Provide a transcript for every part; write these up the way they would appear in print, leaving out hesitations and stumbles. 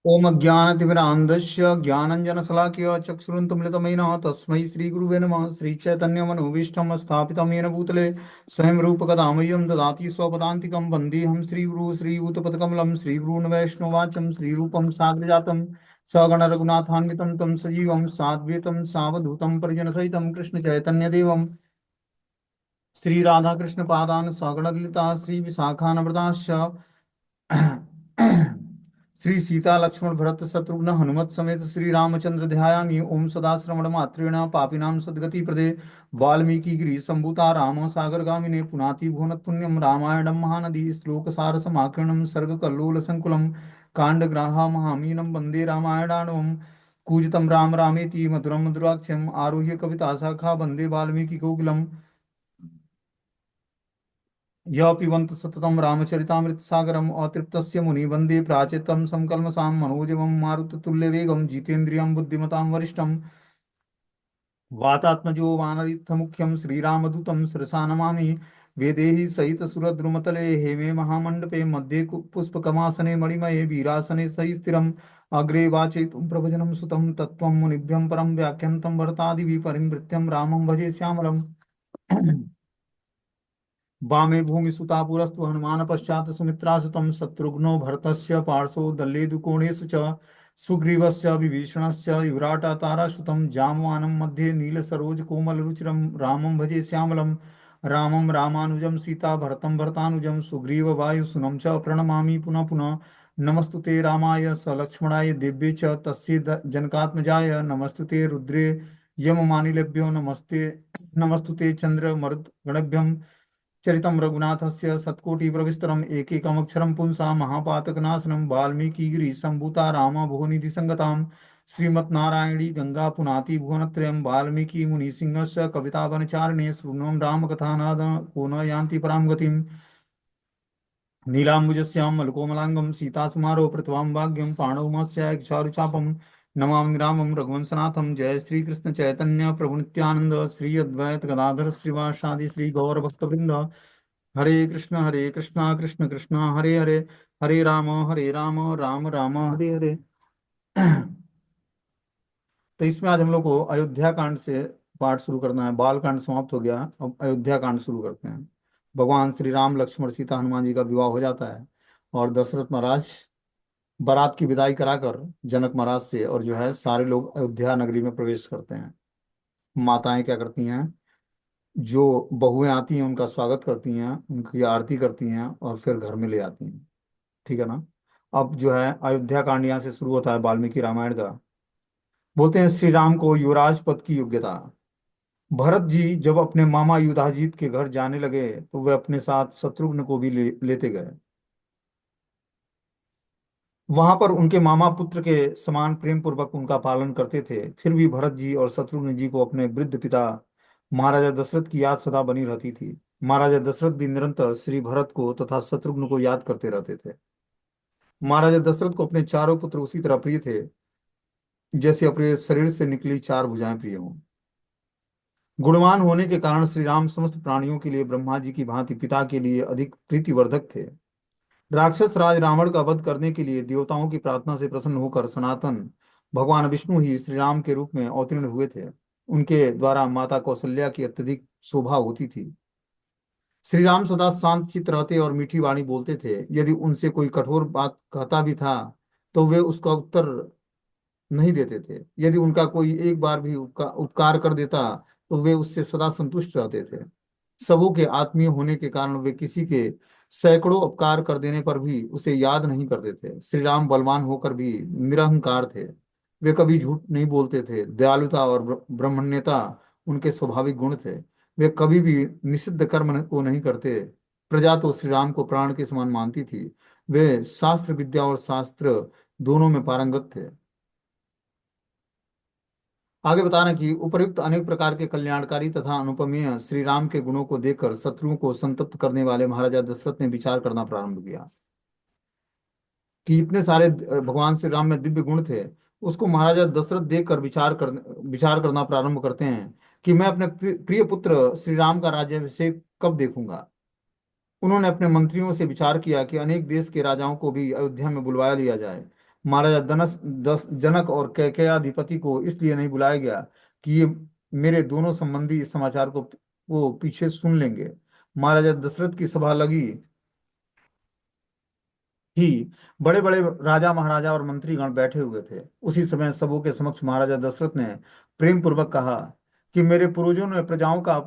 ओम अज्ञानतिमिरान्धस्य ज्ञानञ्जनशलाकया चक्षुरुन्मीलितमेन तस्मै श्रीगुरुवे नमः। श्रीचैतन्यमनोभीष्टं स्थापितं येन भूतले स्वयं रूपकदा मह्यं ददाति स्वपदान्तिकं। वन्देऽहं श्रीगुरु श्रीयुतपदकमलं श्रीगुरून् वैष्णवाचं श्रीरूपं साग्रजातं सगणरघुनाथान्वितं तं सजीवं साद्वैतं सावधूतं परिजनसहितं कृष्णचैतन्यदेवं श्रीराधाकृष्णपादान् सगणललिता श्रीविशाखान्विताश्च श्री सीता लक्ष्मण भरत शत्रुघ्न हनुमत समेत श्री रामचंद्र ध्यायामि। ओम सदा श्रवण मात्रेण पापिनां सद्गति प्रदे वाल्मीकि गिरि संभूता राम सागर गामिने पुनाति भुवनत् पुण्यम रामायणं महानदी श्लोक सार समाकीर्णं सर्ग कल्लोल संकुलम कांड ग्राहा महामीनं वंदे रामायणाणवम् कूजतं राम रामेति मधुरं मधुराक्षरम् आरुह्य कविता शाखा वंदे वाल्मीकि कोकिलम् यः पिबन्ति सततं रामचरितामृतसागरम् अतृप्तस्य मुनिवन्दे प्राचेतं समकल्मषां मनोजवं मारुततुल्यवेगं जितेन्द्रियं बुद्धिमतां वरिष्ठं वातात्मजो वानरयुद्धमुख्यं श्रीरामदूतं शिरसा नमामि। वेदैः सहितसुरद्रुमतले हेमे महामण्डपे मध्ये पुष्पकमासने मणिमये वीरासने सहि स्थिरम् अग्रे वाचयितुं प्रभजनं सुतं तत्त्वं मुनिभ्यं परं व्याख्यान्तं भरतादिभिः परिवृत्यं रामं भजे श्यामलम्। वामे भूमिसुता पुरस्तु हनुमान पश्चात् सुमित्रासुतं शत्रुघ्नो भरतस्य पार्श्वो दल्लेदुकोणेषु च सुग्रीवस्य विभीषणस्य युवराटा तारासुतं जामवानं मध्ये नीलसरोजकोमलरुचिरं रामं भजे श्यामलं। रामं रामानुजं सीता भरतं भरतानुजं सुग्रीववायुसुनं च प्रणमामि पुनः पुनः। नमस्तुते रामाय सलक्ष्मणाय दिव्ये च तस्य जनकात्मजाय नमस्तुते रुद्रे यममानिलेभ्यो नमस्ते नमस्तुते चन्द्रमरुद्गणेभ्यः चरितं रघुनाथस्य शतकोटिप्रविस्तरम् एकैकमक्षरं पुंसा महापातकनाशनं वाल्मीकिगिरिसम्भूता रामा भुवनिधिसङ्गतां श्रीमन्नारायणी गंगा पुनाति भुवनत्रयं वाल्मीकिमुनिसिंहस्य कवितावनचारिणे शृण्वं रामकथानाद को न यान्ति परां गतिम्। नीलाम्बुजस्यां मलकोमलांगं सीतासमारोह प्रतिभां भाग्यं पाणौमास्याक्षारुचापं नमामि रामं रघुवंशनाथं। जय श्री कृष्ण चैतन्य प्रभु नित्यानंद श्री अद्वैत गदाधर श्रीवासादि श्री गौर भक्तवृंद। हरे कृष्णा कृष्ण कृष्ण हरे हरे, हरे राम राम राम हरे हरे। तो इसमें आज हम लोग को अयोध्या कांड से पाठ शुरू करना है। बाल कांड समाप्त हो गया, अब अयोध्या कांड शुरू करते हैं। भगवान श्री राम लक्ष्मण सीता हनुमान जी का विवाह हो जाता है और दशरथ महाराज बारात की विदाई कराकर जनक महाराज से और जो है सारे लोग अयोध्या नगरी में प्रवेश करते हैं। माताएं क्या करती हैं, जो बहुएं आती हैं उनका स्वागत करती हैं, उनकी आरती करती हैं और फिर घर में ले आती हैं। ठीक है ना। अब जो है अयोध्या कांड यहाँ से शुरू होता है वाल्मीकि रामायण का। बोलते हैं श्री राम को युवराज पद की योग्यता। भरत जी जब अपने मामा युधाजीत के घर जाने लगे तो वे अपने साथ शत्रुघ्न को भी लेते गए। वहां पर उनके मामा पुत्र के समान प्रेम पूर्वक उनका पालन करते थे। फिर भी भरत जी और शत्रुघ्न जी को अपने वृद्ध पिता महाराजा दशरथ की याद सदा बनी रहती थी। महाराजा दशरथ भी निरंतर श्री भरत को तथा शत्रुघ्न को याद करते रहते थे। महाराजा दशरथ को अपने चारों पुत्र उसी तरह प्रिय थे जैसे अपने शरीर से निकली चार भुजाएं प्रिय हों। गुणवान होने के कारण श्री राम समस्त प्राणियों के लिए ब्रह्मा जी की भांति पिता के लिए अधिक प्रीतिवर्धक थे। राक्षस राज रावण का वध करने के लिए देवताओं की प्रार्थना से प्रसन्न होकर सनातन भगवान विष्णु ही श्री राम के रूप में अवतीर्ण हुए थे। उनके द्वारा माता कौशल्या की अत्यधिक शोभा होती थी। श्री राम सदा शांत चित्त रहते और मीठी वाणी बोलते थे। यदि उनसे कोई कठोर बात कहता भी था तो वे उसका उत्तर नहीं देते थे। यदि उनका कोई एक बार भी उपकार कर देता तो वे उससे सदा संतुष्ट रहते थे। सबों के आत्मीय होने के कारण वे किसी के सैकड़ों उपकार कर देने पर भी उसे याद नहीं करते थे। श्री राम बलवान होकर भी निरहंकार थे। वे कभी झूठ नहीं बोलते थे। दयालुता और ब्रह्मण्यता उनके स्वाभाविक गुण थे। वे कभी भी निषिद्ध कर्म को नहीं करते। प्रजा तो श्री राम को प्राण के समान मानती थी। वे शास्त्र विद्या और शास्त्र दोनों में पारंगत थे। आगे बता रहे हैं कि उपर्युक्त अनेक प्रकार के कल्याणकारी तथा अनुपमेय श्री राम के गुणों को देखकर शत्रुओं को संतप्त करने वाले महाराजा दशरथ ने विचार करना प्रारंभ किया कि इतने सारे भगवान श्री राम में दिव्य गुण थे। उसको महाराजा दशरथ देखकर विचार करना प्रारंभ करते हैं कि मैं अपने प्रिय पुत्र श्री राम का राज्याभिषेक कब देखूंगा। उन्होंने अपने मंत्रियों से विचार किया कि अनेक देश के राजाओं को भी अयोध्या में बुलवाया लिया जाए। महाराजा जनक और कैकेयाधिपति को इसलिए नहीं बुलाया गया कि ये मेरे दोनों संबंधी इस समाचार को वो पीछे सुन लेंगे। महाराजा दशरथ की सभा लगी ही बड़े बड़े राजा महाराजा और मंत्रीगण बैठे हुए थे। उसी समय सबों के समक्ष महाराजा दशरथ ने प्रेम पूर्वक कहा कि मेरे पूर्वजों ने प्रजाओं का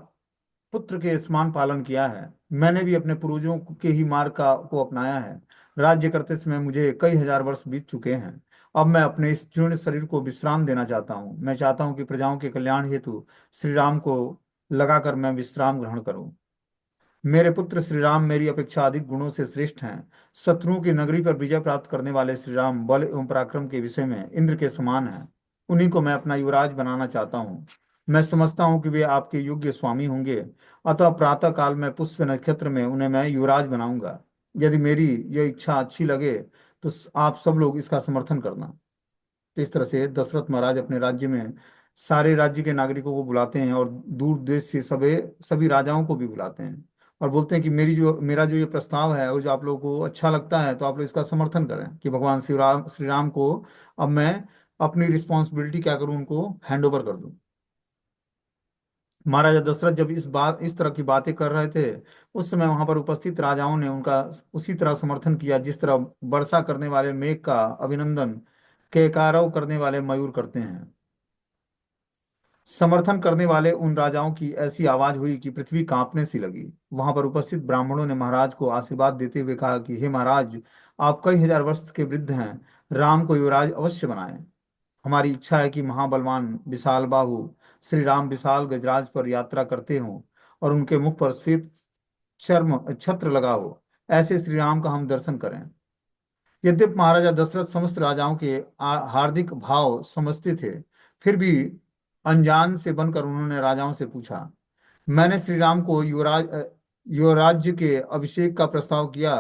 पुत्र के समान पालन किया है। मैंने भी अपने पूर्वजों के ही मार्ग का को अपनाया है। राज्य करते समय मुझे कई हजार वर्ष बीत चुके हैं। अब मैं अपने इस जीर्ण शरीर को विश्राम देना चाहता हूँ। मैं चाहता हूँ कि प्रजाओं के कल्याण हेतु श्री राम को लगाकर मैं विश्राम ग्रहण करूं। मेरे पुत्र श्री राम मेरी अपेक्षा अधिक गुणों से श्रेष्ठ हैं। शत्रुओं की नगरी पर विजय प्राप्त करने वाले श्री राम बल एवं पराक्रम के विषय में इंद्र के समान हैं। उन्हीं को मैं अपना युवराज बनाना चाहता हूँ। मैं समझता हूँ कि वे आपके योग्य स्वामी होंगे। अतः प्रातः काल में पुष्य नक्षत्र में उन्हें मैं युवराज बनाऊंगा। यदि मेरी यह इच्छा अच्छी लगे तो आप सब लोग इसका समर्थन करना। तो इस तरह से दशरथ महाराज अपने राज्य में सारे राज्य के नागरिकों को बुलाते हैं और दूर देश से सभी सभी राजाओं को भी बुलाते हैं और बोलते हैं कि मेरा जो ये प्रस्ताव है और जो आप लोगों को अच्छा लगता है तो आप लोग इसका समर्थन करें कि भगवान श्री राम को अब मैं अपनी रिस्पॉन्सिबिलिटी क्या करूं, उनको हैंड ओवर कर दूं। महाराजा दशरथ जब इस तरह की बातें कर रहे थे उस समय वहां पर उपस्थित राजाओं ने उनका उसी तरह समर्थन किया जिस तरह वर्षा करने वाले मेघ का अभिनंदन केकारों करने वाले मयूर करते हैं। समर्थन करने वाले उन राजाओं की ऐसी आवाज हुई कि पृथ्वी कांपने सी लगी। वहां पर उपस्थित ब्राह्मणों ने महाराज को आशीर्वाद देते हुए कहा कि हे महाराज, आप कई हजार वर्ष के वृद्ध हैं। राम को युवराज अवश्य बनाएं। हमारी इच्छा है कि महाबलवान विशाल बाहु श्री राम विशाल गजराज पर यात्रा करते हों और उनके मुख पर श्वेत चर्म छत्र लगा हो। ऐसे श्री राम का हम दर्शन करें। यद्यपि महाराजा दशरथ समस्त राजाओं के हार्दिक भाव समझते थे, फिर भी अनजान से बनकर उन्होंने राजाओं से पूछा, मैंने श्री राम को युवराज्य के अभिषेक का प्रस्ताव किया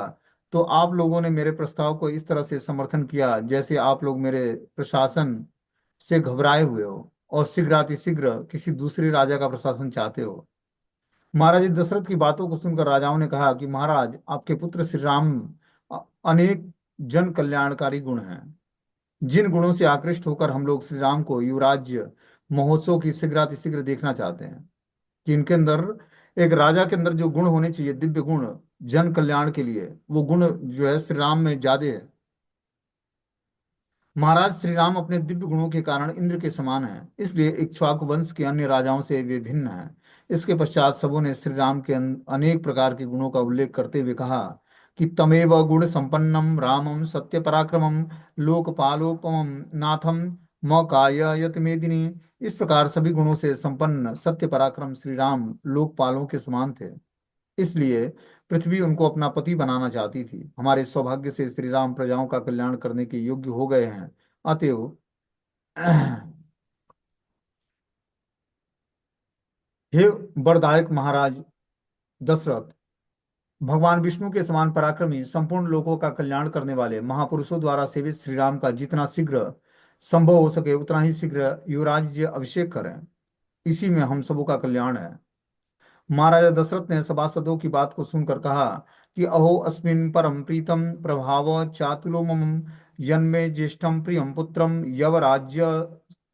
तो आप लोगों ने मेरे प्रस्ताव को इस तरह से समर्थन किया जैसे आप लोग मेरे प्रशासन से घबराए हुए हो और शीघ्रातिशीघ्र किसी दूसरे राजा का प्रशासन चाहते हो। महाराज दशरथ की बातों को सुनकर राजाओं ने कहा कि महाराज, आपके पुत्र श्री राम अ- अनेक जन कल्याणकारी गुण हैं। जिन गुणों से आकृष्ट होकर हम लोग श्री राम को युवराज्य महोत्सव की शीघ्रातिशीघ्र देखना चाहते हैं कि इनके अंदर, एक राजा के अंदर जो गुण होने चाहिए, दिव्य गुण जन कल्याण के लिए, वो गुण जो है श्री राम में ज्यादा है। महाराज श्री राम अपने दिव्य गुणों के कारण इंद्र के समान हैं, इसलिए इक्ष्वाकु वंश के अन्य राजाओं से वे भिन्न हैं। इसके पश्चात सबों ने श्री राम के अनेक प्रकार के गुणों का उल्लेख करते हुए कहा कि तमेव गुण संपन्नम रामम सत्य पराक्रमम लोकपालोपमम नाथम मौकाय यत मेदिनी। इस प्रकार सभी गुणों से संपन्न सत्य पराक्रम श्री राम लोकपालों के समान थे, इसलिए पृथ्वी उनको अपना पति बनाना चाहती थी। हमारे सौभाग्य से श्री राम प्रजाओं का कल्याण करने के योग्य हो गए हैं। अतएव हे वरदायक महाराज दशरथ, भगवान विष्णु के समान पराक्रमी संपूर्ण लोगों का कल्याण करने वाले महापुरुषों द्वारा सेवित श्री राम का जितना शीघ्र संभव हो सके उतना ही शीघ्र युवराज्य अभिषेक करें। इसी में हम सबों का कल्याण है। महाराजा दशरथ ने सभासदों की बात को सुनकर कहा कि अहो अस्मिन् परम प्रीतम प्रभाव चातुलो मम यन्मे ज्येष्ठम प्रियम पुत्रम यवराज्य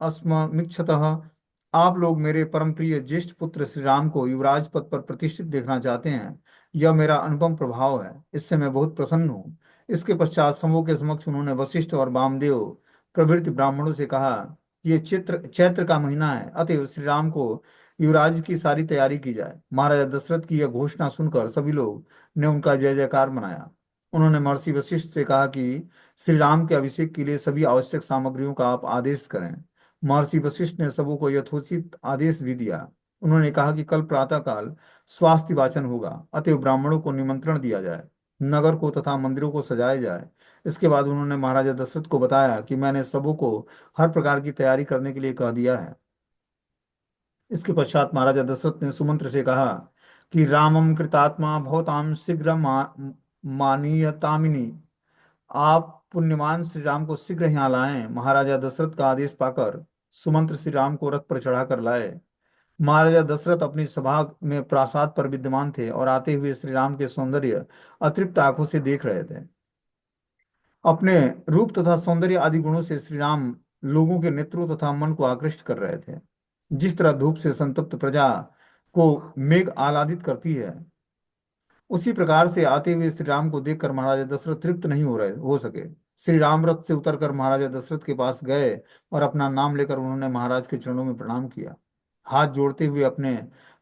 अस्ममिच्छतः। आप लोग मेरे परम प्रिय ज्येष्ठ पुत्र श्री राम को युवराज पद पर प्रतिष्ठित देखना चाहते हैं। यह मेरा अनुपम प्रभाव है, इससे मैं बहुत प्रसन्न हूँ। इसके पश्चात समूह के समक्ष उन्होंने वशिष्ठ और वामदेव प्रभृति ब्राह्मणों से कहा कि ये चित्र चैत्र का महीना है, अतएव श्री राम को युवराज की सारी तैयारी की जाए। महाराजा दशरथ की यह घोषणा सुनकर सभी लोग ने उनका जय जयकार मनाया। उन्होंने महर्षि वशिष्ठ से कहा कि श्री राम के अभिषेक के लिए सभी आवश्यक सामग्रियों का आप आदेश करें। महर्षि वशिष्ठ ने सबों को यथोचित आदेश भी दिया। उन्होंने कहा कि कल प्रातःकाल स्वास्थ्य वाचन होगा, अतएव ब्राह्मणों को निमंत्रण दिया जाए, नगर को तथा मंदिरों को सजाया जाए। इसके बाद उन्होंने महाराजा दशरथ को बताया कि मैंने सबों को हर प्रकार की तैयारी करने के लिए कह दिया है। इसके पश्चात महाराजा दशरथ ने सुमंत्र से कहा कि रामम कृतात्मा भवताम शीघ्र मानीयतामिनी। आप पुण्यवान श्री राम को शीघ्र यहाँ लाएं। महाराजा दशरथ का आदेश पाकर सुमंत्र श्री राम को रथ पर चढ़ाकर लाए। महाराजा दशरथ अपनी सभा में प्रासाद पर विद्यमान थे और आते हुए श्री राम के सौंदर्य अतृप्त आंखों से देख रहे थे। अपने रूप तथा सौंदर्य आदि गुणों से श्री राम लोगों के नेत्रों तथा मन को आकृष्ट कर रहे थे। जिस तरह धूप से संतप्त प्रजा को मेघ आह्लादित करती है, उसी प्रकार से आते हुए श्री राम को देखकर महाराजा दशरथ तृप्त नहीं हो सके। श्री राम रथ से उतरकर महाराजा दशरथ के पास गए और अपना नाम लेकर उन्होंने महाराज के चरणों में प्रणाम किया। हाथ जोड़ते हुए अपने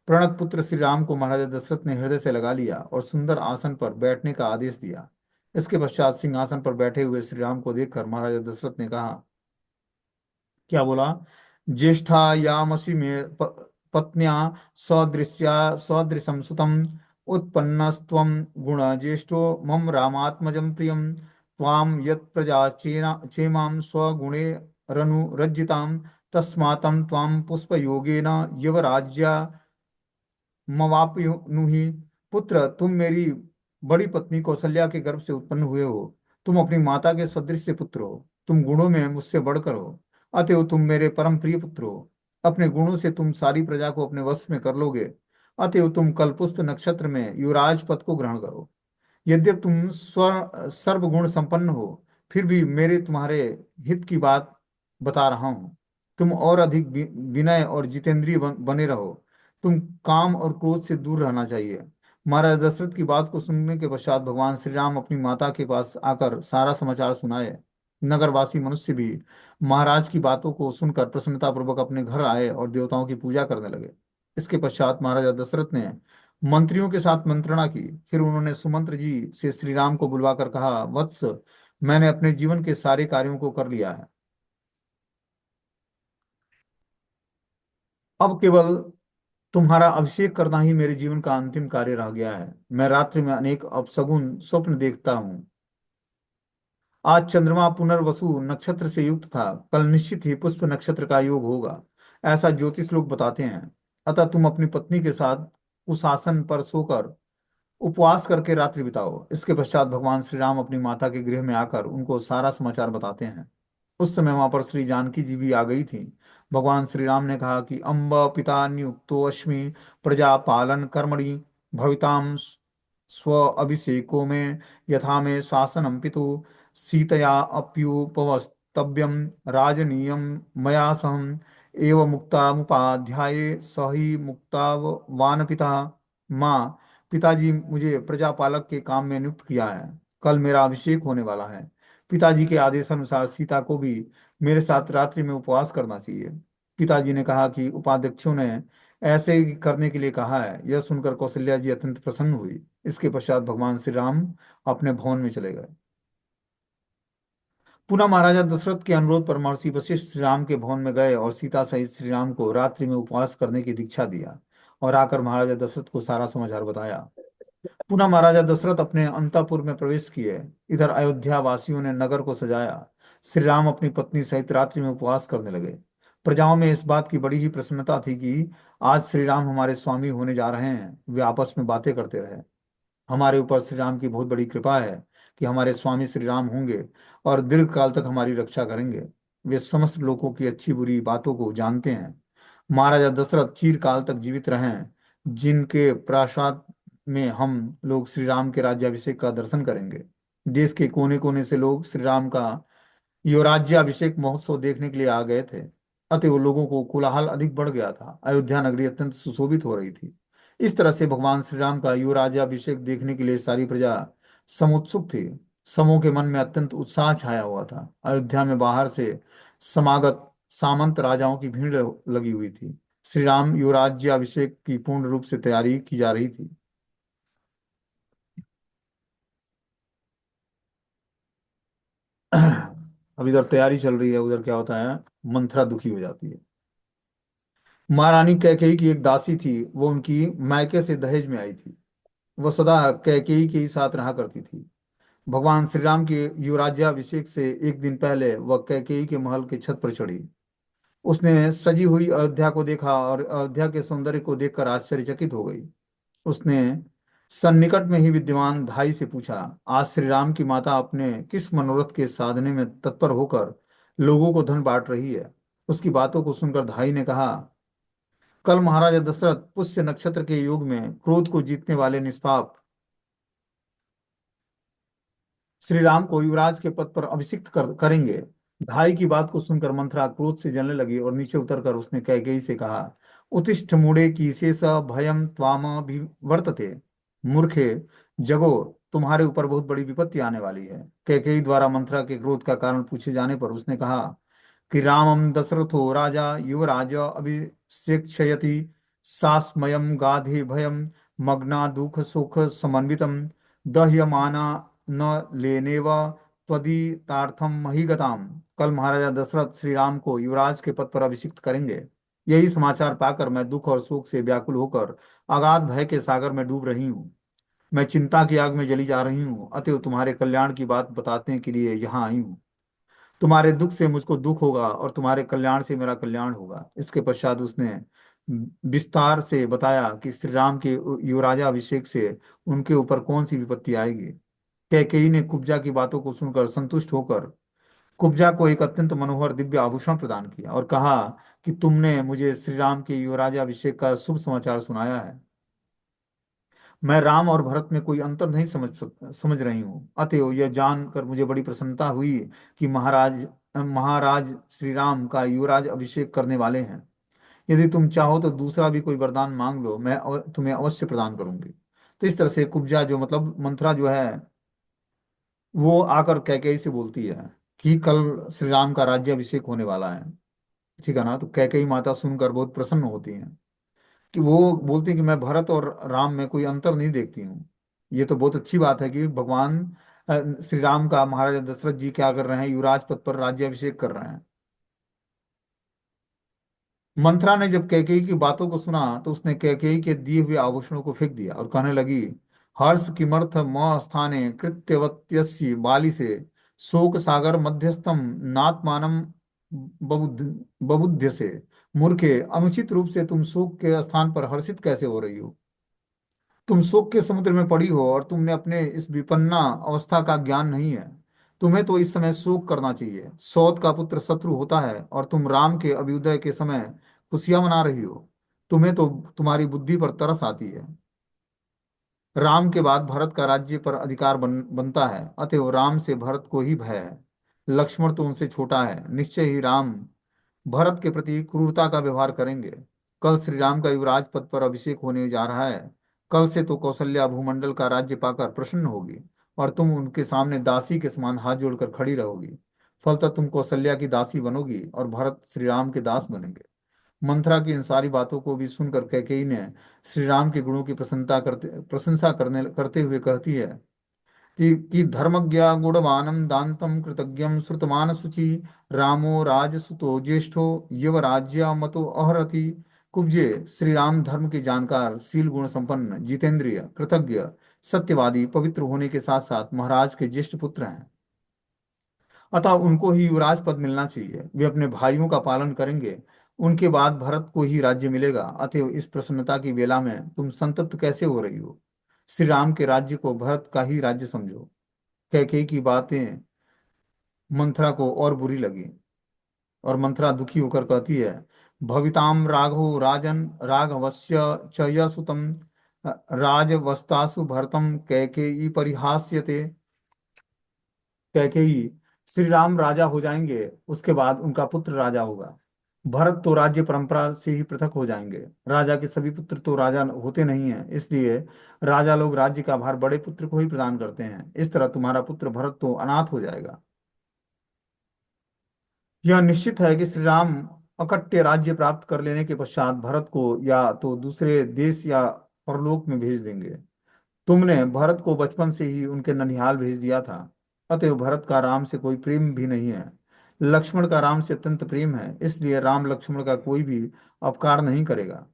प्रणत पुत्र श्री राम को महाराजा दशरथ ने हृदय से लगा लिया और सुंदर आसन पर बैठने का आदेश दिया। इसके पश्चात सिंहासन पर बैठे हुए श्री राम को देखकर महाराजा दशरथ ने कहा, क्या बोला, ज्येष्ठायामसि में पत्न्या सदृश्या सदृशं सुतम् उत्पन्नस्त्वं गुण ज्येष्ठो मम रामात्मजं प्रियं त्वां यत्प्रजा चेमां स्वगुणे रनुरज्जितां तस्मातं त्वां पुष्पयोगेन यवराज्या मवाप्नुहि। पुत्र, तुम मेरी बड़ी पत्नी कौशल्या के गर्भ से उत्पन्न हुए हो। तुम अपनी माता के सदृश पुत्र हो। तुम गुणों में मुझसे बढ़कर हो, अतएव तुम मेरे परम प्रिय पुत्र हो। अपने गुणों से तुम सारी प्रजा को अपने वश में कर लोगे, अतएव तुम कल्पुष्प नक्षत्र में युवराज पद को ग्रहण करो। यद्यपि तुम सर्वगुण संपन्न हो, फिर भी मेरे तुम्हारे हित की बात बता रहा हूं। तुम और अधिक विनय और जितेंद्रिय बने रहो। तुम काम और क्रोध से दूर रहना चाहिए। महाराज दशरथ की बात को सुनने के पश्चात भगवान श्री राम अपनी माता के पास आकर सारा समाचार सुनाए। नगरवासी मनुष्य भी महाराज की बातों को सुनकर प्रसन्नता पूर्वक अपने घर आए और देवताओं की पूजा करने लगे। इसके पश्चात महाराजा दशरथ ने मंत्रियों के साथ मंत्रणा की। फिर उन्होंने सुमंत्र जी से श्री राम को बुलवाकर कहा, वत्स, मैंने अपने जीवन के सारे कार्यों को कर लिया है। अब केवल तुम्हारा अभिषेक करना ही मेरे जीवन का अंतिम कार्य रह गया है। मैं रात्रि में अनेक अपशगुन स्वप्न देखता हूँ। आज चंद्रमा पुनर्वसु नक्षत्र से युक्त था। कल निश्चित ही पुष्प नक्षत्र का योग होगा, ऐसा ज्योतिष लोग बताते हैं। अतः तुम अपनी पत्नी के साथ उस आसन पर सोकर उपवास करके रात्रि बिताओ। इसके पश्चात भगवान श्री राम अपनी माता के गृह में आकर उनको सारा समाचार बताते हैं। उस समय वहां पर श्री जानकी जी भी आ गई थी। भगवान श्री राम ने कहा कि अम्ब पिता नियुक्तो अस्मि प्रजा पालन कर्मणि भविताम स्व अभिषेको में यथा में शासनम पितु सीतया अप्युपवस्तव्यम राजनीयम मया सहम एव मुक्ता मुपाध्याये सही मुक्ता वान पिता। माँ, पिताजी मुझे प्रजापालक के काम में नियुक्त किया है। कल मेरा अभिषेक होने वाला है। पिताजी के आदेशानुसार सीता को भी मेरे साथ रात्रि में उपवास करना चाहिए। पिताजी ने कहा कि उपाध्यक्षों ने ऐसे ही करने के लिए कहा है। यह सुनकर कौशल्या जी अत्यंत प्रसन्न हुई। इसके पश्चात भगवान श्री राम अपने भवन में चले गए। पुनः महाराजा दशरथ के अनुरोध पर महर्षि वशिष्ठ श्री राम के भवन में गए और सीता सहित श्री राम को रात्रि में उपवास करने की दीक्षा दिया और आकर महाराजा दशरथ को सारा समाचार बताया। पुनः महाराजा दशरथ अपने अंतःपुर में प्रवेश किए। इधर अयोध्या वासियों ने नगर को सजाया। श्री राम अपनी पत्नी सहित रात्रि में उपवास करने लगे। प्रजाओं में इस बात की बड़ी ही प्रसन्नता थी कि आज श्री राम हमारे स्वामी होने जा रहे हैं। वे आपस में बातें करते रहे। हमारे ऊपर श्री राम की बहुत बड़ी कृपा है कि हमारे स्वामी श्री राम होंगे और दीर्घ काल तक हमारी रक्षा करेंगे। वे समस्त लोगों की अच्छी बुरी बातों को जानते हैं। महाराजा दशरथ चिरकाल तक जीवित रहें, जिनके प्रासाद में हम लोग श्री राम के राज्याभिषेक का दर्शन करेंगे। देश के कोने कोने से लोग श्री राम का यो राज्याभिषेक महोत्सव देखने के लिए आ गए थे। अतः लोगों को कोलाहल अधिक बढ़ गया था। अयोध्या नगरी अत्यंत सुशोभित हो रही थी। इस तरह से भगवान श्री राम का यो राज्याभिषेक देखने के लिए सारी प्रजा समुत्सुक थी। समूह के मन में अत्यंत उत्साह छाया हुआ था। अयोध्या में बाहर से समागत सामंत राजाओं की भीड़ लगी हुई थी। श्री राम यो राज्याभिषेक की पूर्ण रूप से तैयारी की जा रही थी। अब इधर तैयारी चल रही है, उधर क्या होता है, मंथरा दुखी हो जाती है। महारानी कैकेयी की एक दासी थी। वो उनकी मायके से दहेज में आई थी। वह सदा कैकेयी के ही साथ रहा करती थी। भगवान श्री राम के युवराज्याभिषेक से एक दिन पहले वह कैकेयी के महल के छत पर चढ़ी। उसने सजी हुई अयोध्या को देखा और अयोध्या के सौंदर्य को देखकर आश्चर्यचकित हो गई। उसने सन्निकट में ही विद्यमान धाई से पूछा, आज श्री राम की माता अपने किस मनोरथ के साधने में तत्पर होकर लोगों को धन बांट रही है। उसकी बातों को सुनकर धाई ने कहा, कल महाराजा दशरथ पुष्य नक्षत्र के युग में क्रोध को जीतने वाले निष्पाप श्री राम को युवराज के पद पर अभिषिक्त करेंगे। भाई की बात को सुनकर मंथरा क्रोध से जलने लगी और नीचे उतरकर उसने कैकेयी से कहा, उत्तिष्ठ मूढ़े की शेष भयम त्वाम वर्तते। मूर्खे, जगो, तुम्हारे ऊपर बहुत बड़ी विपत्ति आने वाली है। कैकेयी द्वारा मंथरा के क्रोध का कारण पूछे जाने पर उसने कहा कि रामम दशरथो राजा युवराज अभिषेक्षयति सास्मयम गाधे भयम मग्ना दुख सुख समन्वितम दह्यमाना न लेनेव त्वदीतार्थम महिगताम। कल महाराजा दशरथ श्री राम को युवराज के पद पर अभिषिक्त करेंगे। यही समाचार पाकर मैं दुख और शोक से व्याकुल होकर अगाध भय के सागर में डूब रही हूँ। मैं चिंता की आग में जली जा रही हूँ, अतएव तुम्हारे कल्याण की बात बताने के लिए यहाँ आई हूँ। तुम्हारे दुख से मुझको दुख होगा और तुम्हारे कल्याण से मेरा कल्याण होगा। इसके पश्चात उसने विस्तार से बताया कि श्री राम के युवराजाभिषेक से उनके ऊपर कौन सी विपत्ति आएगी। कैकेयी ने कुब्जा की बातों को सुनकर संतुष्ट होकर कुब्जा को एक अत्यंत मनोहर दिव्य आभूषण प्रदान किया और कहा कि तुमने मुझे श्री राम के युवराजाभिषेक का शुभ समाचार सुनाया है। मैं राम और भरत में कोई अंतर नहीं समझ रही हूँ। अतएव यह जानकर मुझे बड़ी प्रसन्नता हुई कि महाराज महाराज श्री राम का युवराज अभिषेक करने वाले हैं। यदि तुम चाहो तो दूसरा भी कोई वरदान मांग लो, मैं तुम्हें अवश्य प्रदान करूंगी। तो इस तरह से कुब्जा जो मतलब मंथरा जो है वो आकर कैकेयी से बोलती है कि कल श्री राम का राज्याभिषेक होने वाला है। ठीक है ना। तो कैकेयी माता सुनकर बहुत प्रसन्न होती हैं कि वो बोलती हैं कि मैं भरत और राम में कोई अंतर नहीं देखती हूँ। ये तो बहुत अच्छी बात है कि भगवान श्री राम का महाराजा दशरथ जी क्या कर रहे हैं, युवराज पद पर राज्याभिषेक कर रहे हैं। मंथरा ने जब कैकेयी की बातों को सुना तो उसने कैकेयी के दिए हुए आभूषणों को फेंक दिया और कहने लगी, हर्ष किमर्थ म स्थाने कृत्यवत्यस्य बाली से शोक सागर मध्यस्थम नात्मानम बबुध्य से। मूर्खे, अनुचित रूप से तुम शोक के स्थान पर हर्षित कैसे हो रही हो? तुम शोक के समुद्र में पड़ी हो और तुमने अपने इस विपन्ना अवस्था का ज्ञान नहीं है। तुम्हें तो इस समय शोक करना चाहिए। सौत का पुत्र शत्रु होता है और तुम राम के अभ्युदय के समय खुशियां मना रही हो। तुम्हें तो तुम्हारी बुद्धि पर तरस आती है। राम के बाद भरत का राज्य पर अधिकार बनता है, अतएव राम से भरत को ही भय है। लक्ष्मण तो उनसे छोटा है। निश्चय ही राम भरत के प्रति क्रूरता का व्यवहार करेंगे। कल श्री राम का युवराज पद पर अभिषेक होने जा रहा है। कल से तो कौशल्या भूमंडल का राज्य पाकर प्रसन्न होगी और तुम उनके सामने दासी के समान हाथ जोड़कर खड़ी रहोगी। फलतः तुम कौशल्या की दासी बनोगी और भरत श्री राम के दास बनेंगे। मंथरा की इन सारी बातों को भी सुनकर कैकेयी ने श्री राम के गुणों की प्रशंसा करते हुए कहती है कि धर्मज्ञ गुणवानम दान्तम कृतज्ञम श्रुतमान शुचि रामो राजसुतो ज्येष्ठो यवराज्य मतो अहरति। कुब्जे, श्री राम धर्म के जानकार, शील गुण संपन्न, जितेंद्रिय, कृतज्ञ, सत्यवादी, पवित्र होने के साथ साथ महाराज के ज्येष्ठ पुत्र हैं। अतः उनको ही युवराज पद मिलना चाहिए। वे अपने भाइयों का पालन करेंगे। उनके बाद भरत को ही राज्य मिलेगा। अतएव इस प्रसन्नता की वेला में तुम संतप्त कैसे हो रही हो? श्री राम के राज्य को भरत का ही राज्य समझो। कैकेयी की बातें मंथरा को और बुरी लगी और मंथरा दुखी होकर कहती है, भविताम राघो राजन राघवस्य च यसुतम राजवस्तासु भरतम कैकेयी परिहास्यते। कैकेयी, श्री राम राजा हो जाएंगे, उसके बाद उनका पुत्र राजा होगा। भरत तो राज्य परंपरा से ही पृथक हो जाएंगे। राजा के सभी पुत्र तो राजा होते नहीं हैं, इसलिए राजा लोग राज्य का भार बड़े पुत्र को ही प्रदान करते हैं। इस तरह तुम्हारा पुत्र भरत तो अनाथ हो जाएगा। यह निश्चित है कि श्री राम अकट्य राज्य प्राप्त कर लेने के पश्चात भरत को या तो दूसरे देश या परलोक में भेज देंगे। तुमने भरत को बचपन से ही उनके ननिहाल भेज दिया था। अतएव भरत का राम से कोई प्रेम भी नहीं है। लक्ष्मण का राम से अत्यंत प्रेम है, इसलिए राम लक्ष्मण का कोई भी अपकार नहीं करेगा।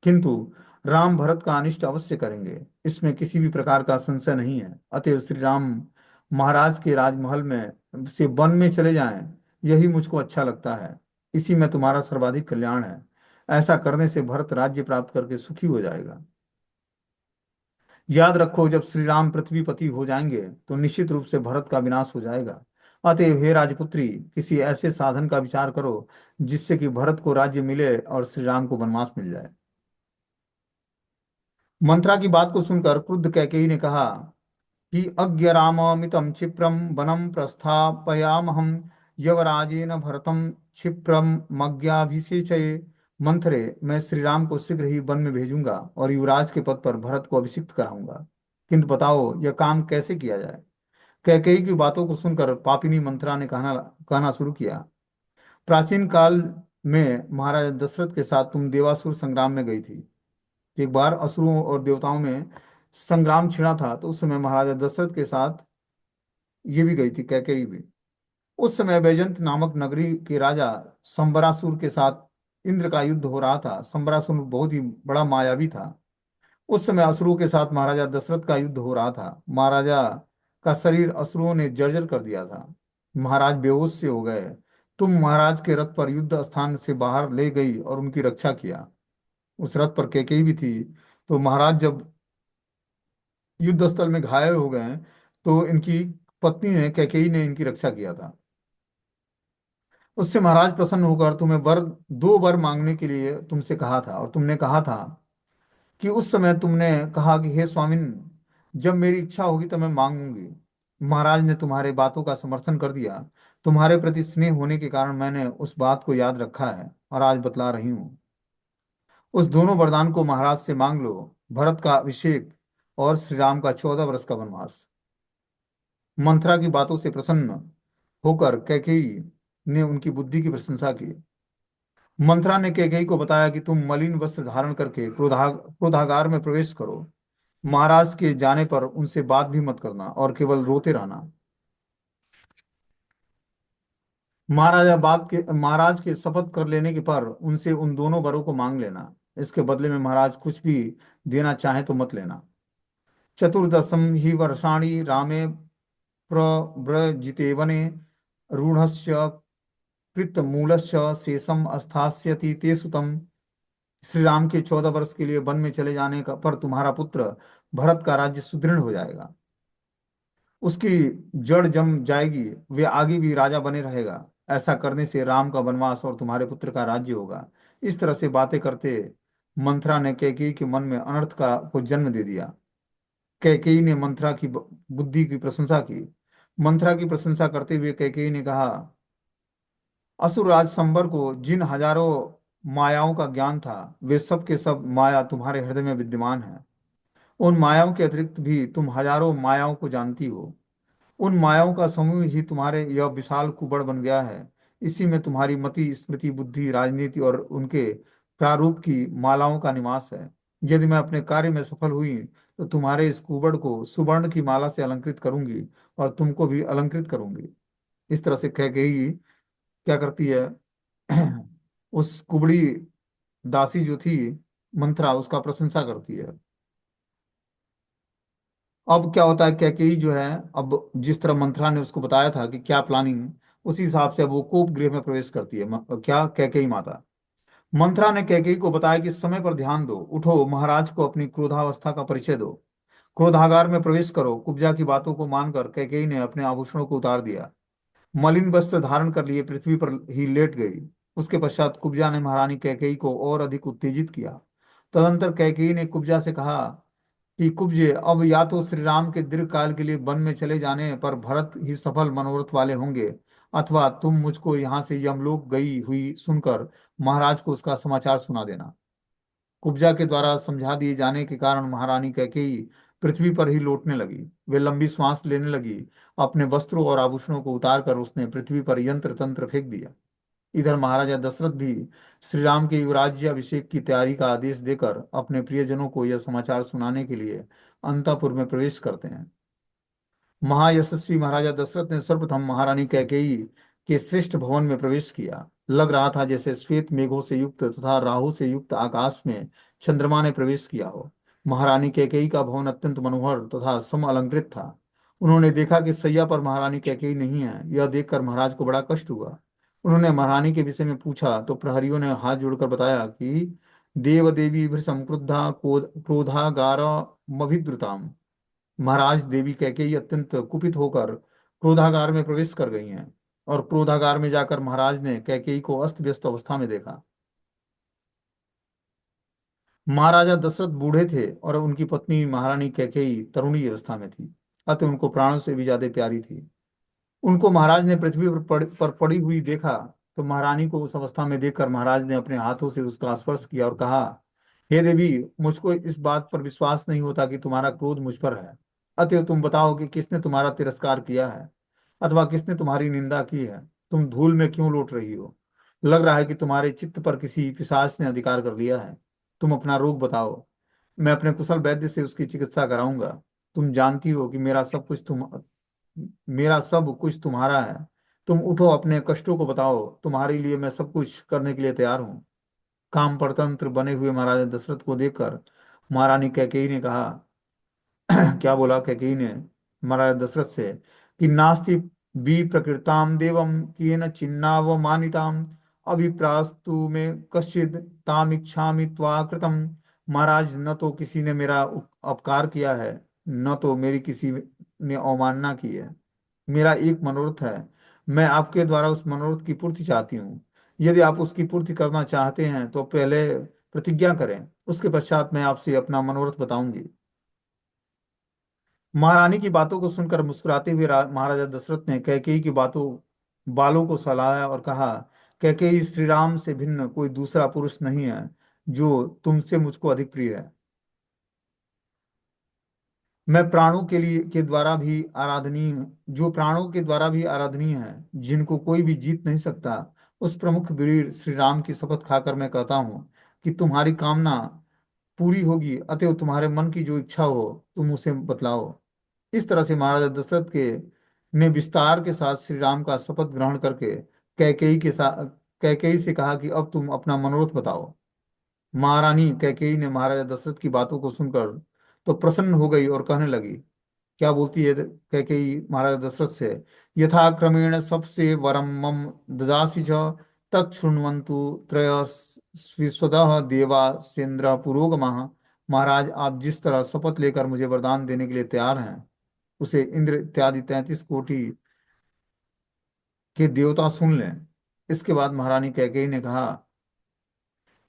किंतु राम भरत का अनिष्ट अवश्य करेंगे, इसमें किसी भी प्रकार का संशय नहीं है। अतएव श्री राम महाराज के राजमहल में से वन में चले जाएं, यही मुझको अच्छा लगता है। इसी में तुम्हारा सर्वाधिक कल्याण है। ऐसा करने से भरत राज्य प्राप्त करके सुखी हो जाएगा। याद रखो, जब श्री राम पृथ्वीपति हो जाएंगे तो निश्चित रूप से भरत का विनाश हो जाएगा। अतएव हे राजपुत्री, किसी ऐसे साधन का विचार करो जिससे कि भरत को राज्य मिले और श्री राम को वनवास मिल जाए। मंत्रा की बात को सुनकर क्रुद्ध कैकेयी ने कहा कि अज्ञ राममितं क्षिप्रं वनं प्रस्थापयामहं यवराजेन भरतं क्षिप्रम मज्ञाभिषेचये। मंथरे, मैं श्री राम को शीघ्र ही वन में भेजूंगा और युवराज के पद पर भरत को अभिषिक्त कराऊंगा। किंतु बताओ यह काम कैसे किया जाए। कैकेयी की बातों को सुनकर पापिनी मंथरा ने कहना कहना शुरू किया। प्राचीन काल में महाराजा दशरथ के साथ तुम देवासुर संग्राम में गई थी। एक बार असुरों और देवताओं में संग्राम छिड़ा था, तो उस समय महाराजा दशरथ के साथ ये भी गई थी, कैकेयी भी। उस समय बैजंत नामक नगरी के राजा संबरासुर के साथ इंद्र का युद्ध हो रहा था। संबरासुर बहुत ही बड़ा मायावी था। उस समय असुरों के साथ महाराजा दशरथ का युद्ध हो रहा था। महाराजा का शरीर असुरों ने जर्जर कर दिया था। महाराज बेहोश से हो गए। तुम महाराज के रथ पर युद्ध स्थान से बाहर ले गई और उनकी रक्षा किया। उस रथ पर कैकेयी भी थी। तो महाराज जब युद्ध स्थल में घायल हो गए, तो इनकी पत्नी ने, कैकेयी ने इनकी रक्षा किया था। उससे महाराज प्रसन्न होकर तुम्हें वर, दो वर मांगने के लिए तुमसे कहा था। और तुमने कहा था कि उस समय तुमने कहा कि हे स्वामिन, जब मेरी इच्छा होगी तब मैं मांगूंगी। महाराज ने तुम्हारे बातों का समर्थन कर दिया। तुम्हारे प्रति स्नेह होने के कारण मैंने उस बात को याद रखा है और आज बतला रही हूँ। उस दोनों वरदान को महाराज से मांग लो, भरत का अभिषेक और श्री राम का 14 वर्ष का वनवास। मंथरा की बातों से प्रसन्न होकर कैकेयी ने उनकी बुद्धि की प्रशंसा की। मंथरा ने कैकेयी को बताया कि तुम मलिन वस्त्र धारण करके क्रोधागार में प्रवेश करो। महाराज के जाने पर उनसे बात भी मत करना और केवल रोते रहना। महाराज के शपथ कर लेने के पर उनसे उन दोनों वरों को मांग लेना। इसके बदले में महाराज कुछ भी देना चाहे तो मत लेना। चतुर्दशम ही वर्षाणि रामे प्रव्रजितेवने रूढ़स्य कृतमूलस्य शेषम अस्थास्यति ते सुतम। श्री राम के 14 वर्ष के लिए वन में चले जाने का पर तुम्हारा पुत्र भरत का राज्य सुदृढ़ हो जाएगा। उसकी जड़ जम जाएगी, वे आगे भी राजा बने रहेगा। ऐसा करने से राम का वनवास और तुम्हारे पुत्र का राज्य होगा। इस तरह से बातें करते मंथरा ने कैकेयी के मन में अनर्थ का को जन्म दे दिया। कैकेयी ने मंथरा की बुद्धि की प्रशंसा की। मंथरा की प्रशंसा करते हुए कैकेयी ने कहा, असुरराज संबर को जिन हजारों मायाओं का ज्ञान था, वे सब के सब माया तुम्हारे हृदय में विद्यमान है। उन मायाओं के अतिरिक्त भी तुम हजारों मायाओं को जानती हो। उन मायाओं का समूह ही तुम्हारे यह विशाल कुबड़ बन गया है। इसी में तुम्हारी मति, स्मृति, बुद्धि, राजनीति और उनके प्रारूप की मालाओं का निवास है। यदि मैं अपने कार्य में सफल हुई तो तुम्हारे इस कुबड़ को सुवर्ण की माला से अलंकृत करूंगी और तुमको भी अलंकृत करूंगी। इस तरह से कह गई, क्या करती है, उस कुबड़ी दासी जो थी मंत्रा, उसका प्रशंसा करती है। अब क्या होता है, कैकेयी जो है, अब जिस तरह मंत्रा ने उसको बताया था कि क्या प्लानिंग, उसी हिसाब से अब वो कोप गृह में प्रवेश करती है। क्या, कैकेयी माता। मंत्रा ने कैकेयी को बताया कि समय पर ध्यान दो, उठो, महाराज को अपनी क्रोधावस्था का परिचय दो, क्रोधागार में प्रवेश करो। कुब्जा की बातों को मानकर कैकेयी ने अपने आभूषणों को उतार दिया, मलिन वस्त्र धारण कर लिए पृथ्वी पर ही लेट गई। उसके पश्चात कुब्जा ने महारानी कैकेयी को और अधिक उत्तेजित किया। तदंतर कैकेयी ने कुब्जा से कहा कि कुब्जे, अब या तो श्री राम के दीर्घ काल के लिए वन में चले जाने पर भरत ही सफल मनोरथ वाले होंगे, अथवा तुम मुझको यहाँ से यमलोक गई हुई सुनकर महाराज को उसका समाचार सुना देना। कुब्जा के द्वारा समझा दिए जाने के कारण महारानी कैकेयी पृथ्वी पर ही लौटने लगी। वे लंबी श्वास लेने लगी। अपने वस्त्रों और आभूषणों को उतार कर उसने पृथ्वी पर यंत्र तंत्र फेंक दिया। इधर महाराजा दशरथ भी श्री राम के युवराज्य अभिषेक की तैयारी का आदेश देकर अपने प्रियजनों को यह समाचार सुनाने के लिए अंतःपुर में प्रवेश करते हैं। महायशस्वी महाराजा दशरथ ने सर्वप्रथम महारानी कैकेयी के श्रेष्ठ भवन में प्रवेश किया। लग रहा था जैसे श्वेत मेघों से युक्त तथा राहु से युक्त आकाश में चंद्रमा ने प्रवेश किया हो। महारानी कैकेयी का भवन अत्यंत मनोहर तथा सम अलंकृत था। उन्होंने देखा कि सैया पर महारानी कैकेयी नहीं है। यह देखकर महाराज को बड़ा कष्ट हुआ। उन्होंने महारानी के विषय में पूछा तो प्रहरियों ने हाथ जोड़कर बताया कि देव देवी संक्रुद्धा क्रोधागार मभिद्रुताम। महाराज, देवी कैकेयी अत्यंत कुपित होकर क्रोधागार में प्रवेश कर गई हैं। और क्रोधागार में जाकर महाराज ने कैकेयी को अस्त व्यस्त अवस्था में देखा। महाराजा दशरथ बूढ़े थे और उनकी पत्नी महारानी कैकेयी तरुणी अवस्था में थी। अतः उनको प्राणों से भी ज्यादा प्यारी थी। उनको महाराज ने पृथ्वी पर पड़ी हुई देखा तो महारानी को उस अवस्था में देखकर महाराज ने अपने हाथों से उसका स्पर्श किया और कहा, हे देवी, मुझको इस बात पर विश्वास नहीं होता कि तुम्हारा क्रोध मुझ पर है। अतएव तुम बताओ कि किसने तुम्हारा तिरस्कार किया है अथवा किसने तुम्हारी निंदा की है। तुम धूल में क्यों लौट रही हो? लग रहा है कि तुम्हारे चित्त पर किसी पिशाच ने अधिकार कर लिया है। तुम अपना रोग बताओ, मैं अपने कुशल वैद्य से उसकी चिकित्सा कराऊंगा। तुम जानती हो कि मेरा सब कुछ तुम्हारा है। तुम उठो, अपने कष्टों को बताओ, तुम्हारे लिए मैं सब कुछ करने के लिए तैयार हूँ। काम परतंत्र बने हुए महाराजा दशरथ को देखकर महारानी कैकेयी ने कहा, क्या बोला कैकेयी ने महाराज दशरथ से, कि नास्ति बी प्रकृताम देवम केन चिन्नाव मानिताम अभिप्रास्तु में कश्चित ताम इच्छामि त्वा कृतम। महाराज, न तो किसी ने मेरा अपकार किया है, न तो मेरी किसी ने अवमानना की है। मेरा एक मनोरथ है, मैं आपके द्वारा उस मनोरथ की पूर्ति चाहती हूँ। यदि आप उसकी पूर्ति करना चाहते हैं तो पहले प्रतिज्ञा करें, उसके पश्चात मैं आपसे अपना मनोरथ बताऊंगी। महारानी की बातों को सुनकर मुस्कुराते हुए महाराजा दशरथ ने कैकेयी की बालों को सहलाया और कहा, कैकेयी, श्री राम से भिन्न कोई दूसरा पुरुष नहीं है जो तुमसे मुझको अधिक प्रिय है। मैं प्राणों के लिए के द्वारा भी आराधनीय जो प्राणों के द्वारा भी आराधनीय है, जिनको कोई भी जीत नहीं सकता, उस प्रमुख वीर श्री राम की शपथ खाकर मैं कहता हूँ कि तुम्हारी कामना पूरी होगी। अतएव तुम्हारे मन की जो इच्छा हो तुम उसे बतलाओ। इस तरह से महाराजा दशरथ के ने विस्तार के साथ श्री राम का शपथ ग्रहण करके कैकेयी से कहा कि अब तुम अपना मनोरथ बताओ। महारानी कैकेयी ने महाराजा दशरथ की बातों को सुनकर तो प्रसन्न हो गई और कहने लगी, क्या बोलती है कैकेयी महाराजा दशरथ से, यथा क्रमेण सबसे वरम मम ददासि च तच्छृण्वन्तु त्रयस्विस्वदः देवासेन्द्र पुरोगमः। महाराज, आप जिस तरह शपथ लेकर मुझे वरदान देने के लिए तैयार हैं, उसे इंद्र इत्यादि 33 कोटि के देवता सुन लें। इसके बाद महारानी कैकेयी ने कहा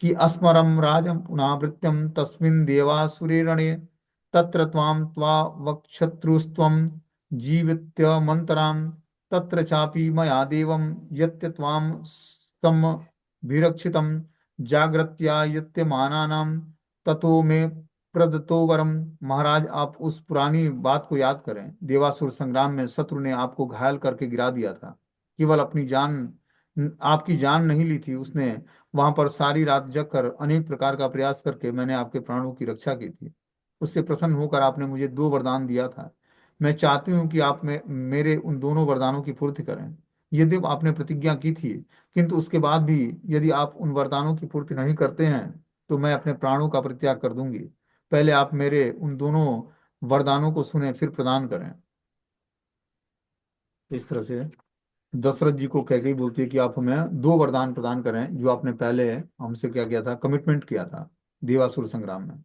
कि अस्मरं राजं पुनावृत्यं तस्मिन् देवासुरे रणे तत्र त्वा वक्षत्रुस्त्वं जीवित्यमन्तरां तत्र चापि मया देवं यत्ते त्वां सम्भिरक्षितं जाग्रत्या यत्यमानानां ततो मे प्रदत्तो वरम। महाराज, आप उस पुरानी बात को याद करें। देवासुर संग्राम में शत्रु ने आपको घायल करके गिरा दिया था। केवल अपनी जान आपकी जान नहीं ली थी उसने, वहां पर सारी रात जग कर अनेक प्रकार का प्रयास करके मैंने आपके प्राणों की रक्षा की थी। उससे प्रसन्न होकर आपने मुझे 2 वरदान दिया था। मैं चाहती हूँ कि आप मेरे उन दोनों वरदानों की पूर्ति करें। यदि आपने प्रतिज्ञा की थी, किंतु उसके बाद भी यदि आप उन वरदानों की पूर्ति नहीं करते हैं तो मैं अपने प्राणों का परित्याग कर दूंगी। पहले आप मेरे उन दोनों वरदानों को सुने फिर प्रदान करें। इस तरह से दशरथ जी को कह के ही बोलती है कि आप हमें 2 वरदान प्रदान करें जो आपने पहले हमसे क्या किया था, कमिटमेंट किया था देवासुर संग्राम में।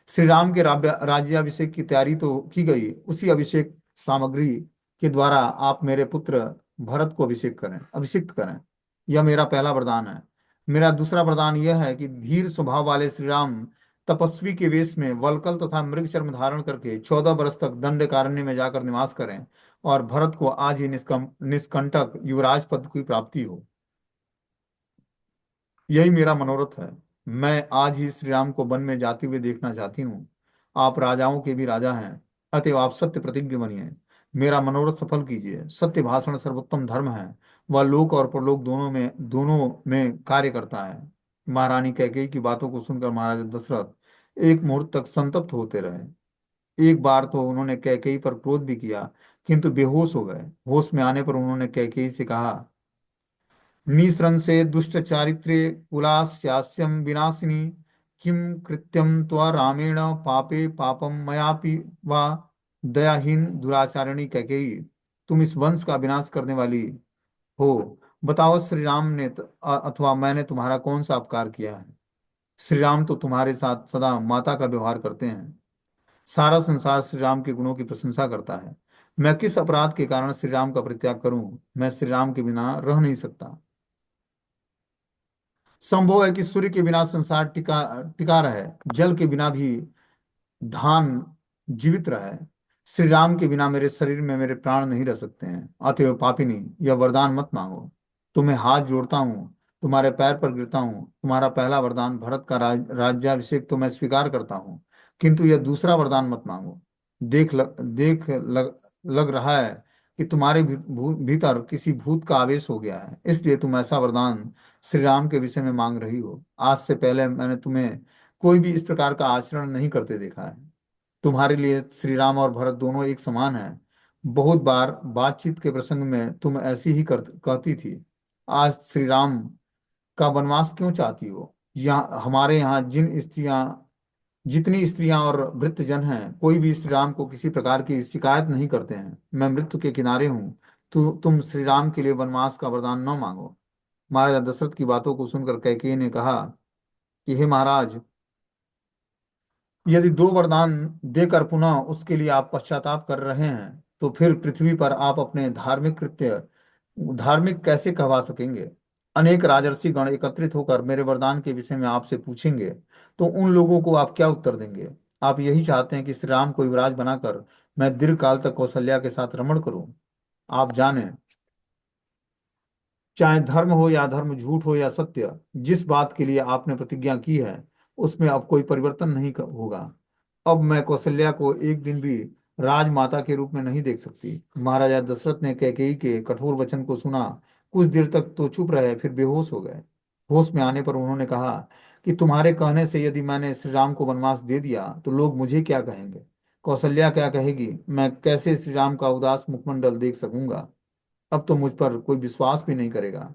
श्री राम के राज्याभिषेक की तैयारी तो की गई, उसी अभिषेक सामग्री के द्वारा आप मेरे पुत्र भरत को अभिषिक्त करें। यह मेरा पहला वरदान है। मेरा दूसरा वरदान यह है कि धीर स्वभाव वाले श्री राम तपस्वी के वेश में वल्कल तथा मृग चर्म धारण करके 14 वर्ष तक दंडकारण्य में जाकर निवास करें और भरत को आज ही निष्कंटक युवराज पद की प्राप्ति हो। यही मेरा मनोरथ है। मैं आज ही श्री राम को वन में जाते हुए देखना चाहती हूँ। आप राजाओं के भी राजा हैं, अतएव आप सत्य प्रतिज्ञ बनिए। मेरा मनोरथ सफल कीजिए। सत्य भाषण सर्वोत्तम धर्म है। वह लोक और परलोक दोनों में कार्य करता है। महारानी कैकेयी की बातों को सुनकर महाराजा दशरथ एक मुहूर्त तक संतप्त होते रहे। एक बार तो उन्होंने कैकेयी पर क्रोध भी किया, किंतु बेहोश हो गए। होश में आने पर उन्होंने कैकेयी से कहा, निसृंसे दुष्ट चारित्र्ये कुलास्यास्यं विनाशिनी किं कृत्यं त्वा रामेण पापे पापम मयापि वा। दयाहीन दुराचारिणी कैकेयी, तुम इस वंश का विनाश करने वाली हो। बताओ, श्री राम ने अथवा मैंने तुम्हारा कौन सा अपकार किया है? श्री राम तो तुम्हारे साथ सदा माता का व्यवहार करते हैं। सारा संसार श्री राम के गुणों की प्रशंसा करता है। मैं किस अपराध के कारण श्री राम का परित्याग करूं? मैं श्री राम के बिना रह नहीं सकता। संभव है कि सूर्य के बिना संसार टिका टिका रहे, जल के बिना भी धान जीवित रहे, श्री राम के बिना मेरे शरीर में मेरे प्राण नहीं रह सकते हैं। अतएव पापिनी, यह वरदान मत मांगो। तुम्हें हाथ जोड़ता हूँ, तुम्हारे पैर पर गिरता हूँ। तुम्हारा पहला वरदान भरत का राज्याभिषेक तो मैं स्वीकार करता हूँ, किंतु यह दूसरा वरदान मत मांगो। लग रहा है कि तुम्हारे भीतर किसी भूत का आवेश हो गया है, इसलिए तुम ऐसा वरदान श्री राम के विषय में मांग रही हो। आज से पहले मैंने तुम्हें कोई भी इस प्रकार का आचरण नहीं करते देखा है। तुम्हारे लिए श्री राम और भरत दोनों एक समान हैं। बहुत बार बातचीत के प्रसंग में तुम ऐसी ही कहती थी। आज श्री राम का वनवास क्यों चाहती हो? यहाँ हमारे यहाँ जितनी स्त्रियां और वृद्धजन हैं, कोई भी श्री राम को किसी प्रकार की शिकायत नहीं करते हैं। मैं मृत्यु के किनारे हूँ। तुम श्री राम के लिए वनवास का वरदान न मांगो। महाराजा दशरथ की बातों को सुनकर कैकेयी ने कहा कि हे महाराज, यदि दो वरदान देकर पुनः उसके लिए आप पश्चाताप कर रहे हैं, तो फिर पृथ्वी पर आप अपने धार्मिक कैसे कहवा सकेंगे? अनेक राजर्षि गण एकत्रित होकर मेरे वरदान के विषय में आपसे पूछेंगे, तो उन लोगों को आप क्या उत्तर देंगे? आप यही चाहते हैं कि श्री राम को युवराज बनाकर मैं दीर्घ काल तक कौशल्या के साथ रमण करूं। आप जाने, चाहे धर्म हो या धर्म, झूठ हो या सत्य, जिस बात के लिए आपने प्रतिज्ञा की है उसमें अब कोई परिवर्तन नहीं होगा। अब मैं कौशल्या को एक दिन भी राजमाता के रूप में नहीं देख सकती। महाराजा दशरथ ने कैकेयी के कठोर वचन को सुना। कुछ देर तक तो चुप रहे, फिर बेहोश हो गए। होश में आने पर उन्होंने कहा कि तुम्हारे कहने से यदि मैंने श्री राम को वनवास दे दिया तो लोग मुझे क्या कहेंगे? कौशल्या क्या कहेगी? मैं कैसे श्री राम का उदास मुखमंडल देख सकूंगा? अब तो मुझ पर कोई विश्वास भी नहीं करेगा।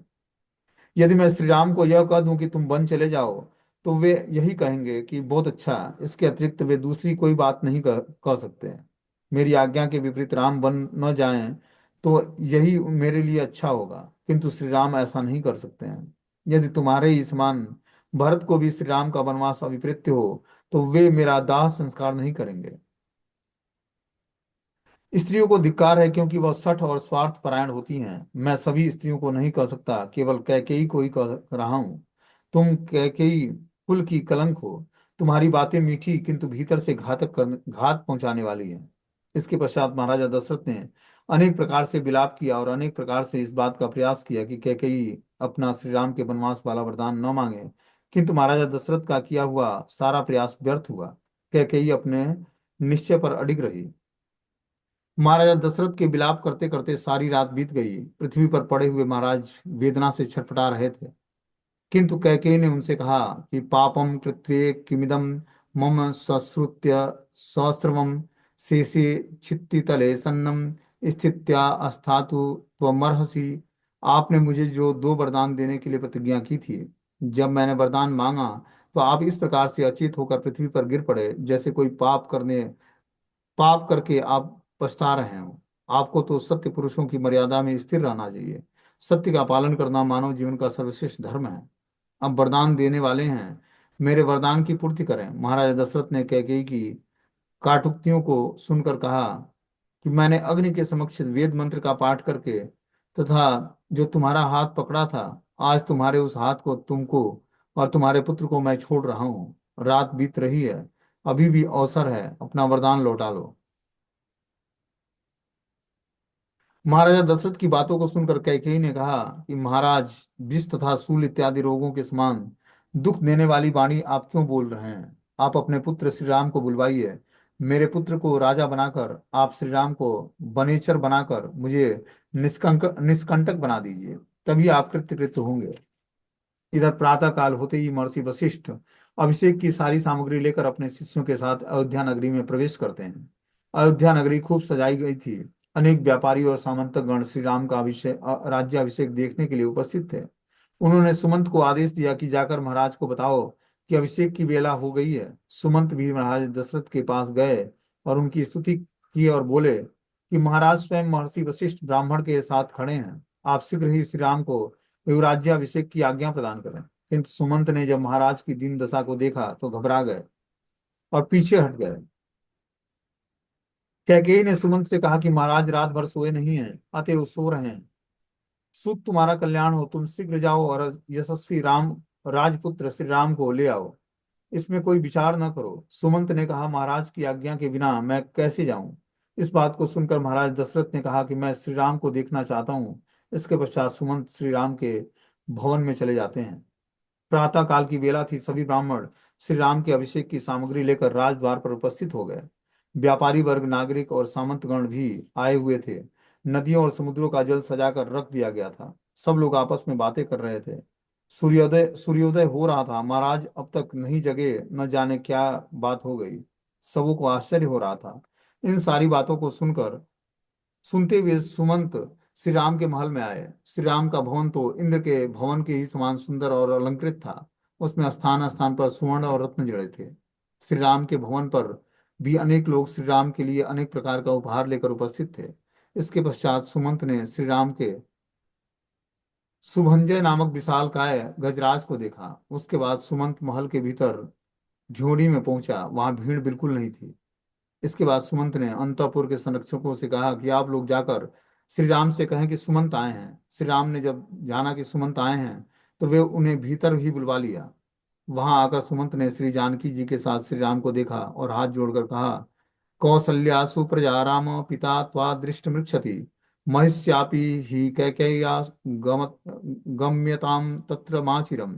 यदि मैं श्री राम को यह कह दूं कि तुम वन चले जाओ, तो वे यही कहेंगे कि बहुत अच्छा। इसके अतिरिक्त वे दूसरी कोई बात नहीं कह सकते हैं। मेरी आज्ञा के विपरीत राम वन न जाएं तो यही मेरे लिए अच्छा होगा, किंतु श्री राम ऐसा नहीं कर सकते हैं। यदि तुम्हारे ही समान भरत को भी श्री राम का वनवास अभिप्रेत्य हो, तो वे मेरा दाह संस्कार नहीं करेंगे। स्त्रियों को धिक्कार है, क्योंकि वह सठ और स्वार्थ परायण होती हैं। मैं सभी स्त्रियों को नहीं कह सकता, केवल कैकेयी को ही कह रहा हूं। तुम कैकेयी कुल की कलंक हो। तुम्हारी बातें मीठी किंतु भीतर से घात पहुंचाने वाली हैं। इसके पश्चात महाराजा दशरथ ने अनेक प्रकार से विलाप किया और अनेक प्रकार से इस बात का प्रयास किया कि कैकेयी अपना श्री राम के वनवास वाला वरदान न मांगे, किंतु महाराजा दशरथ का किया हुआ सारा प्रयास व्यर्थ हुआ। कैकेयी अपने निश्चय पर अडिग रही। महाराजा दशरथ के विलाप करते करते सारी रात बीत गई। पृथ्वी पर पड़े हुए महाराज वेदना से छटपटा रहे थे, किंतु कैकेयी ने उनसे कहा कि पापम कृत्वे किमिदम मम सश्रुत्य सहस्रवम शेषे छित्तितले सन्नम स्थित्या अस्थातु त्वमर्हसि। आपने मुझे जो दो वरदान देने के लिए प्रतिज्ञा की थी, जब मैंने वरदान मांगा तो आप इस प्रकार से अचेत होकर पृथ्वी पर गिर पड़े, जैसे कोई पाप करके आप पछता रहे हो। आपको तो सत्य पुरुषों की मर्यादा में स्थिर रहना चाहिए। सत्य का पालन करना मानव जीवन का सर्वश्रेष्ठ धर्म है। अब वरदान देने वाले हैं, मेरे वरदान की पूर्ति करें। महाराजा दशरथ ने कैकेयी की काटुक्तियों को सुनकर कहा कि मैंने अग्नि के समक्ष वेद मंत्र का पाठ करके तथा जो तुम्हारा हाथ पकड़ा था, आज तुम्हारे उस हाथ को तुमको और तुम्हारे पुत्र को मैं छोड़ रहा हूँ। रात बीत रही है, अभी भी अवसर है, अपना वरदान लौटा लो। महाराजा दशरथ की बातों को सुनकर कैकेयी ने कहा कि महाराज, विष तथा शूल इत्यादि रोगों के समान दुख देने वाली वाणी आप क्यों बोल रहे हैं? आप अपने पुत्र श्री राम को बुलवाइए। मेरे पुत्र को राजा बनाकर आप श्री राम को वनेचर बनाकर मुझे निष्कंटक बना दीजिए, तभी आप कृत्य होंगे। इधर प्रातः काल होते ही महर्षि वशिष्ठ अभिषेक की सारी सामग्री लेकर अपने शिष्यों के साथ अयोध्या नगरी में प्रवेश करते हैं। अयोध्या नगरी खूब सजाई गई थी। अनेक व्यापारी और सामंतक गण श्री राम का राज्याभिषेक देखने के लिए उपस्थित थे। उन्होंने सुमंत को आदेश दिया कि जाकर महाराज को बताओ कि अभिषेक की बेला हो गई है। सुमंत भी महाराज दशरथ के पास गए और उनकी स्तुति की और बोले कि महाराज स्वयं महर्षि वशिष्ठ ब्राह्मण के साथ खड़े हैं। आप शीघ्र ही श्री राम को युवराज्याभिषेक की आज्ञा प्रदान करें। किंतु सुमंत ने जब महाराज की दीन दशा को देखा तो घबरा गए और पीछे हट गए। कैकेयी ने सुमंत से कहा कि महाराज रात भर सोए नहीं हैं, अतएव सो रहे हैं। सुत तुम्हारा कल्याण हो, तुम शीघ्र जाओ और यशस्वी राम राजपुत्र श्री राम को ले आओ। इसमें कोई विचार न करो। सुमंत ने कहा, महाराज की आज्ञा के बिना मैं कैसे जाऊं? इस बात को सुनकर महाराज दशरथ ने कहा कि मैं श्री राम को देखना चाहता हूँ। इसके पश्चात सुमंत श्री राम के भवन में चले जाते हैं। प्रातः काल की बेला थी। सभी ब्राह्मण श्री राम के अभिषेक की सामग्री लेकर राजद्वार पर उपस्थित हो गए। व्यापारी वर्ग, नागरिक और सामंतगण भी आए हुए थे। नदियों और समुद्रों का जल सजाकर रख दिया गया था। सब लोग आपस में बातें कर रहे थे। सूर्योदय सूर्योदय हो रहा था। महाराज अब तक नहीं जगे, न जाने क्या बात हो गई। सबों को आश्चर्य हो रहा था। इन सारी बातों को सुनते हुए सुमंत श्री राम के महल में आए। श्री राम का भवन तो इंद्र के भवन के ही समान सुंदर और अलंकृत था। उसमें स्थान स्थान पर स्वर्ण और रत्न जड़े थे। श्री राम के भवन पर भी अनेक लोग श्री राम के लिए अनेक प्रकार का उपहार लेकर उपस्थित थे। इसके पश्चात सुमंत ने श्री राम के सुभंजय नामक विशालकाय गजराज को देखा। उसके बाद सुमंत महल के भीतर ढ्योढ़ी में पहुंचा। वहां भीड़ बिल्कुल नहीं थी। इसके बाद सुमंत ने अंतःपुर के संरक्षकों से कहा कि आप लोग जाकर श्री राम से कहें कि सुमंत आए हैं। श्री राम ने जब जाना कि सुमंत आए हैं तो वे उन्हें भीतर ही बुलवा लिया। वहां आकर सुमंत ने श्री जानकी जी के साथ श्री राम को देखा और हाथ जोड़कर कहा, कौसल्या सुप्रजा राम पिता त्वा दृष्टमृक्षति महिष्यापि हि कैकेय्या गम गम्यताम तत्र माचिरम।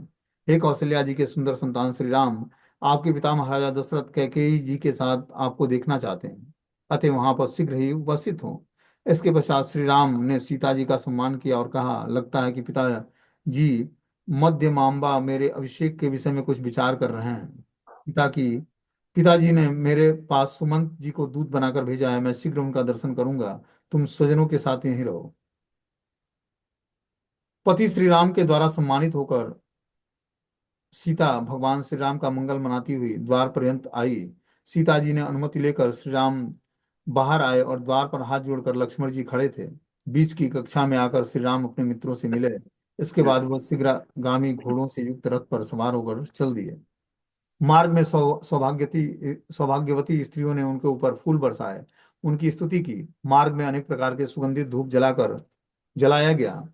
हे कौशल्या जी के सुंदर संतान श्री राम, आपके पिता महाराजा दशरथ कैकेयी जी के साथ आपको देखना चाहते हैं, अतः वहां पर शीघ्र ही उपस्थित हो। इसके पश्चात श्री राम ने सीता जी का सम्मान किया और कहा, लगता है कि पिता जी मध्य मामबा मेरे अभिषेक के विषय में कुछ विचार कर रहे हैं। पिता की पिताजी ने मेरे पास सुमंत जी को दूत बनाकर भेजा है। मैं शीघ्र उनका दर्शन करूंगा। तुम स्वजनों के साथ यहीं रहो। पति श्री राम के द्वारा सम्मानित होकर सीता भगवान श्री राम का मंगल मनाती हुई द्वार पर्यंत आई। सीता जी ने अनुमति लेकर श्री राम बाहर आए और द्वार पर हाथ जोड़कर लक्ष्मण जी खड़े थे। बीच की कक्षा में आकर श्री राम अपने मित्रों से मिले। इसके बाद वह शीघ्रगामी घोड़ों से युक्त रथ पर सवार होकर चल दिए। मार्ग में सौभाग्यवती स्त्रियों ने उनके ऊपर फूल बरसाए, उनकी स्तुति की। मार्ग में अनेक प्रकार के सुगंधित धूप जलाया गया।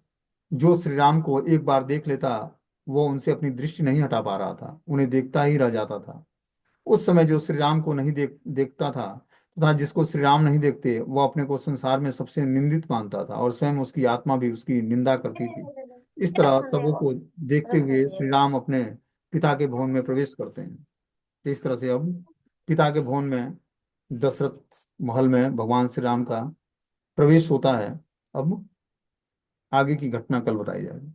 जो श्री राम को एक बार देख लेता वो उनसे अपनी दृष्टि नहीं हटा पा रहा था, उन्हें देखता ही रह जाता था। उस समय जो श्री राम को नहीं देखता था तथा जिसको श्री राम नहीं देखते, वो अपने को संसार में सबसे निंदित मानता था और स्वयं उसकी आत्मा भी उसकी निंदा करती थी। इस तरह सबों को देखते हुए श्री राम अपने पिता के भवन में प्रवेश करते हैं। तो इस तरह से अब पिता के भवन में, दशरथ महल में भगवान श्री राम का प्रवेश होता है। अब आगे की घटना कल बताई जाएगी।